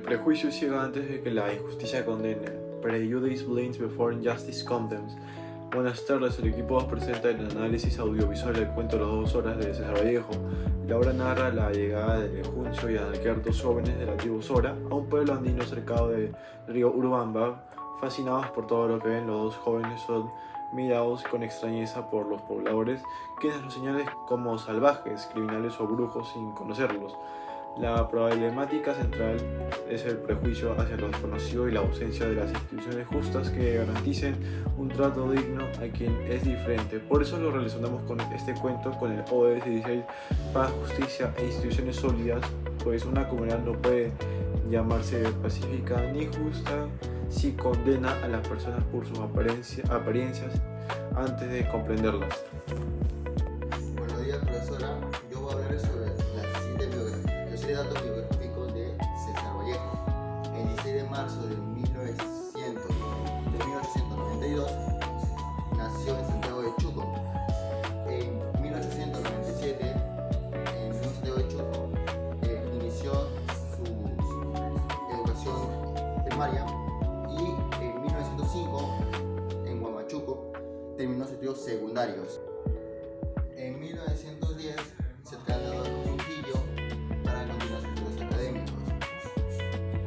prejuicio ciega antes de que la injusticia condene. Prejudice blinds before injustice condemns. Buenas tardes, el equipo os presenta el análisis audiovisual del cuento Las 2 horas de César Vallejo. La obra narra la llegada de Juncio y Analquer, dos jóvenes de la tribu Sora, a un pueblo andino cercado del río Urubamba. Fascinados por todo lo que ven, los dos jóvenes son mirados con extrañeza por los pobladores, quienes los señalan como salvajes, criminales o brujos sin conocerlos. La problemática central es el prejuicio hacia lo desconocido y la ausencia de las instituciones justas que garanticen un trato digno a quien es diferente. Por eso lo relacionamos con este cuento con el ODS 16, paz, justicia e instituciones sólidas, pues una comunidad no puede llamarse pacífica ni justa si condena a las personas por sus apariencias antes de comprenderlas. Buenos días, profesora. Yo voy a hablar sobre los 7 datos biográficos de César Vallejo. El 16 de marzo de 1892 nació en Santiago de Chuco. En 1897, en Santiago de Chuco, inició su educación primaria y en 1905, en Huamachuco, terminó sus estudios secundarios. En 1910 se trasladó a Trujillo para continuar sus estudios académicos.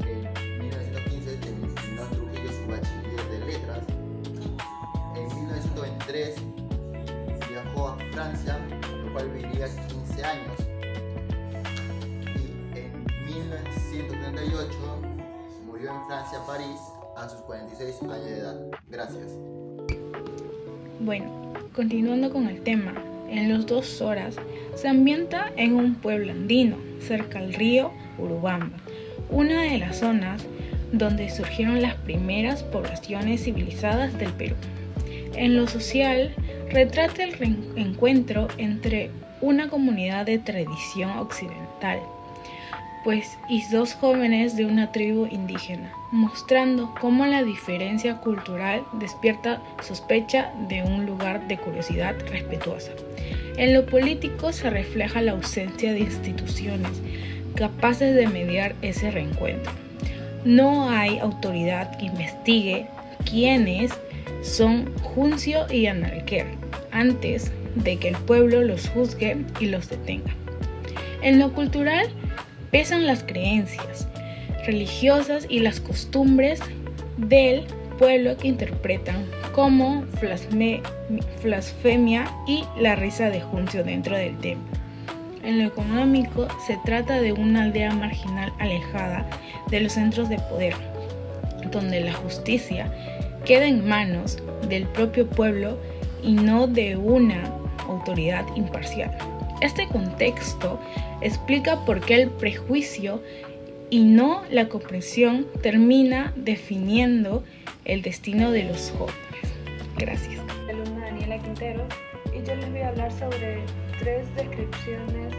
En 1915 terminó en Trujillo su bachiller de letras. En 1923 viajó a Francia, lo cual viviría 15 años. Y en 1938 murió en Francia, París, a sus 46 años de edad. Gracias. Bueno, continuando con el tema, en Las 2 horas se ambienta en un pueblo andino, cerca al río Urubamba, una de las zonas donde surgieron las primeras poblaciones civilizadas del Perú. En lo social, retrata el reencuentro entre una comunidad de tradición occidental, y dos jóvenes de una tribu indígena, mostrando cómo la diferencia cultural despierta sospecha de un lugar de curiosidad respetuosa. En lo político se refleja la ausencia de instituciones capaces de mediar ese reencuentro. No hay autoridad que investigue quiénes son Juncio y Analquer antes de que el pueblo los juzgue y los detenga. En lo cultural pesan las creencias religiosas y las costumbres del pueblo que interpretan como blasfemia y la risa de Juncio dentro del templo. En lo económico se trata de una aldea marginal alejada de los centros de poder, donde la justicia queda en manos del propio pueblo y no de una autoridad imparcial. Este contexto explica por qué el prejuicio y no la comprensión termina definiendo el destino de los jóvenes. Gracias. Soy la alumna Daniela Quintero y yo les voy a hablar sobre 3 descripciones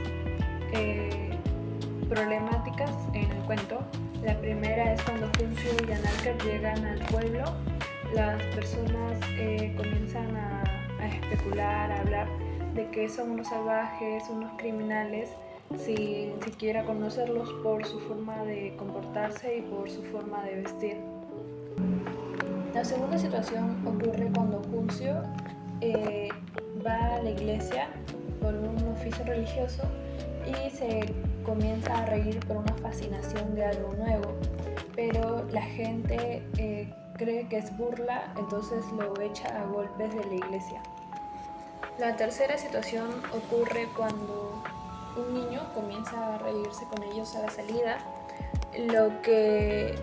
problemáticas en el cuento. La primera es cuando Juncio y Analquer llegan al pueblo. Las personas comienzan a especular, a hablar de que son unos salvajes, unos criminales, sin siquiera conocerlos por su forma de comportarse y por su forma de vestir. La segunda situación ocurre cuando Juncio va a la iglesia por un oficio religioso y se comienza a reír por una fascinación de algo nuevo, pero la gente cree que es burla, entonces lo echa a golpes de la iglesia. La tercera situación ocurre cuando un niño comienza a reírse con ellos a la salida, lo que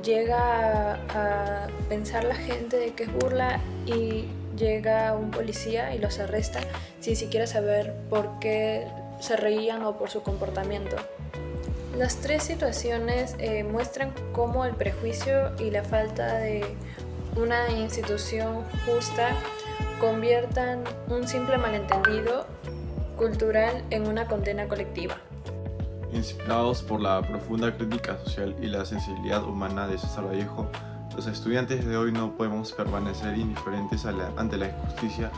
llega a pensar la gente de que es burla y llega un policía y los arresta sin siquiera saber por qué se reían o por su comportamiento. Las 3 situaciones muestran cómo el prejuicio y la falta de una institución justa conviertan un simple malentendido cultural en una condena colectiva. Inspirados por la profunda crítica social y la sensibilidad humana de César Vallejo, los estudiantes de hoy no podemos permanecer indiferentes ante la injusticia,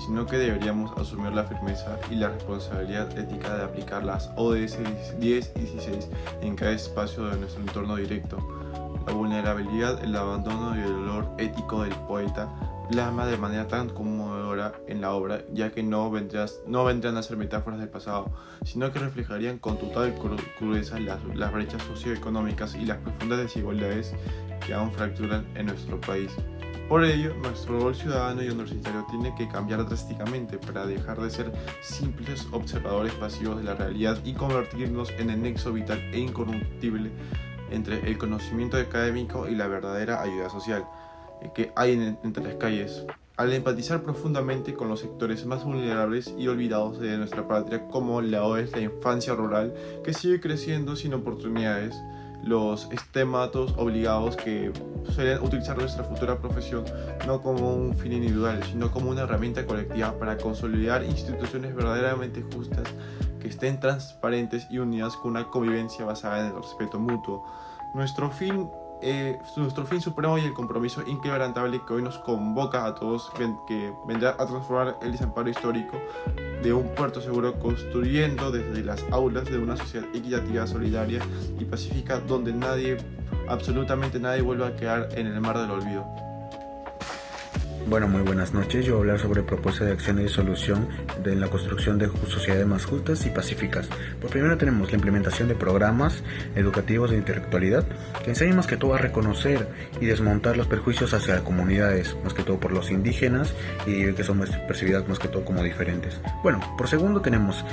sino que deberíamos asumir la firmeza y la responsabilidad ética de aplicar las ODS 10 y 16 en cada espacio de nuestro entorno directo. La vulnerabilidad, el abandono y el dolor ético del poeta plasma de manera tan conmovedora en la obra, ya que no vendrán a ser metáforas del pasado, sino que reflejarían con total crudeza las brechas socioeconómicas y las profundas desigualdades que aún fracturan en nuestro país. Por ello, nuestro rol ciudadano y universitario tiene que cambiar drásticamente para dejar de ser simples observadores pasivos de la realidad y convertirnos en el nexo vital e incorruptible entre el conocimiento académico y la verdadera ayuda social que hay entre las calles. Al empatizar profundamente con los sectores más vulnerables y olvidados de nuestra patria, como la infancia rural, que sigue creciendo sin oportunidades, los estematos obligados que suelen utilizar nuestra futura profesión no como un fin individual, sino como una herramienta colectiva para consolidar instituciones verdaderamente justas que estén transparentes y unidas con una convivencia basada en el respeto mutuo. Nuestro fin supremo y el compromiso inquebrantable que hoy nos convoca a todos, que vendrá a transformar el desamparo histórico de un puerto seguro, construyendo desde las aulas de una sociedad equitativa, solidaria y pacífica, donde absolutamente nadie vuelva a quedar en el mar del olvido. Bueno, muy buenas noches. Yo voy a hablar sobre propuestas de acción y de solución de la construcción de sociedades más justas y pacíficas. Por primero tenemos la implementación de programas educativos de intelectualidad que enseñan más que todo a reconocer y desmontar los perjuicios hacia comunidades, más que todo por los indígenas y que son percibidas más que todo como diferentes. Bueno, por segundo tenemos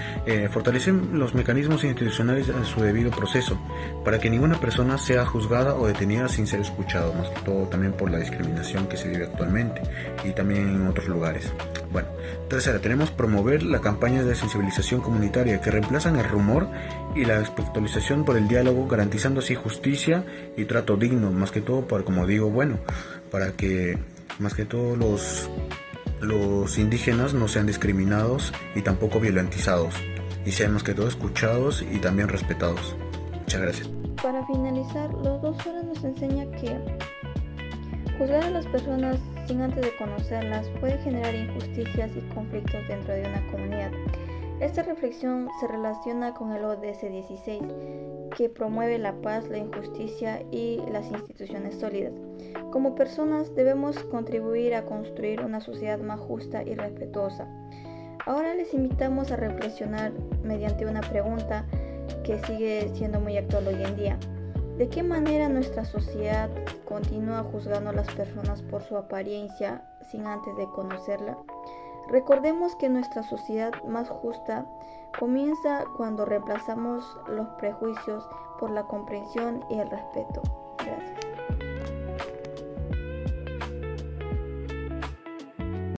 fortalecer los mecanismos institucionales en su debido proceso para que ninguna persona sea juzgada o detenida sin ser escuchado, más que todo también por la discriminación que se vive actualmente y también en otros lugares. Bueno, tercera, tenemos promover la campaña de sensibilización comunitaria que reemplazan el rumor y la espectralización por el diálogo, garantizando así justicia y trato digno, más que todo para que más que todo los indígenas no sean discriminados y tampoco violentizados y sean más que todo escuchados y también respetados. Muchas gracias. Para finalizar, los 2 horas nos enseña que juzgar a las personas sin antes de conocerlas puede generar injusticias y conflictos dentro de una comunidad. Esta reflexión se relaciona con el ODS 16, que promueve la paz, la injusticia y las instituciones sólidas. Como personas debemos contribuir a construir una sociedad más justa y respetuosa. Ahora les invitamos a reflexionar mediante una pregunta que sigue siendo muy actual hoy en día. ¿De qué manera nuestra sociedad continúa juzgando a las personas por su apariencia sin antes de conocerla? Recordemos que nuestra sociedad más justa comienza cuando reemplazamos los prejuicios por la comprensión y el respeto. Gracias.